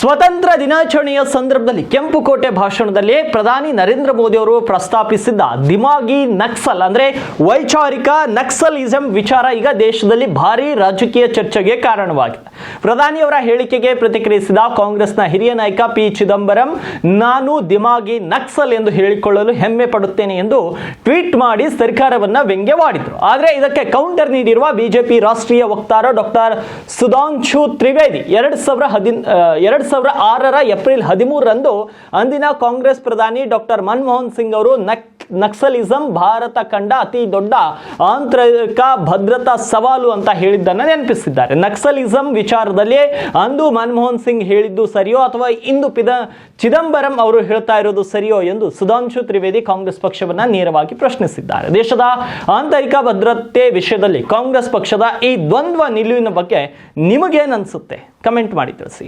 ಸ್ವತಂತ್ರ ದಿನಾಚರಣೆಯ ಸಂದರ್ಭದಲ್ಲಿ ಕೆಂಪುಕೋಟೆ ಭಾಷಣದಲ್ಲಿ ಪ್ರಧಾನಿ ನರೇಂದ್ರ ಮೋದಿ ಅವರು ಪ್ರಸ್ತಾಪಿಸಿದ್ದ ದಿಮಾಗಿ ನಕ್ಸಲ್ ಅಂದ್ರೆ ವೈಚಾರಿಕ ನಕ್ಸಲಿಸಂ ವಿಚಾರ ಈಗ ದೇಶದಲ್ಲಿ ಭಾರಿ ರಾಜಕೀಯ ಚರ್ಚೆಗೆ ಕಾರಣವಾಗಿದೆ. ಪ್ರಧಾನಿಯವರ ಹೇಳಿಕೆಗೆ ಪ್ರತಿಕ್ರಿಯಿಸಿದ ಕಾಂಗ್ರೆಸ್ನ ಹಿರಿಯ ನಾಯಕ ಪಿ ಚಿದಂಬರಂ, ನಾನು ದಿಮಾಗಿ ನಕ್ಸಲ್ ಎಂದು ಹೇಳಿಕೊಳ್ಳಲು ಹೆಮ್ಮೆ ಪಡುತ್ತೇನೆ ಎಂದು ಟ್ವೀಟ್ ಮಾಡಿ ಸರ್ಕಾರವನ್ನ ವ್ಯಂಗ್ಯವಾಡಿದರು. ಆದರೆ ಇದಕ್ಕೆ ಕೌಂಟರ್ ನೀಡಿರುವ ಬಿಜೆಪಿ ರಾಷ್ಟ್ರೀಯ ವಕ್ತಾರ ಡಾಕ್ಟರ್ ಸುಧಾಂಶು ತ್ರಿವೇದಿ 2006ರ ಏಪ್ರಿಲ್ 13ರಂದು ಅಂದಿನ ಕಾಂಗ್ರೆಸ್ ಪ್ರಧಾನಿ ಡಾಕ್ಟರ್ ಮನಮೋಹನ್ ಸಿಂಗ್ ಅವರು ನಕ್ಸಲಿಸಂ ಭಾರತ ಕಂಡ ಅತಿ ದೊಡ್ಡ ಆಂತರಿಕ ಭದ್ರತಾ ಸವಾಲು ಅಂತ ಹೇಳಿದ್ದನ್ನು ನೆನಪಿಸಿದ್ದಾರೆ. ನಕ್ಸಲಿಸಂ ವಿಚಾರದಲ್ಲಿ ಅಂದು ಮನಮೋಹನ್ ಸಿಂಗ್ ಹೇಳಿದ್ದು ಸರಿಯೋ ಅಥವಾ ಇಂದು ಚಿದಂಬರಂ ಅವರು ಹೇಳ್ತಾ ಇರೋದು ಸರಿಯೋ ಎಂದು ಸುಧಾಂಶು ತ್ರಿವೇದಿ ಕಾಂಗ್ರೆಸ್ ಪಕ್ಷವನ್ನ ನೇರವಾಗಿ ಪ್ರಶ್ನಿಸಿದ್ದಾರೆ. ದೇಶದ ಆಂತರಿಕ ಭದ್ರತೆ ವಿಷಯದಲ್ಲಿ ಕಾಂಗ್ರೆಸ್ ಪಕ್ಷದ ಈ ದ್ವಂದ್ವ ನಿಲುವಿನ ಬಗ್ಗೆ ನಿಮಗೇನನ್ಸುತ್ತೆ? ಕಮೆಂಟ್ ಮಾಡಿ ತಿಳಿಸಿ.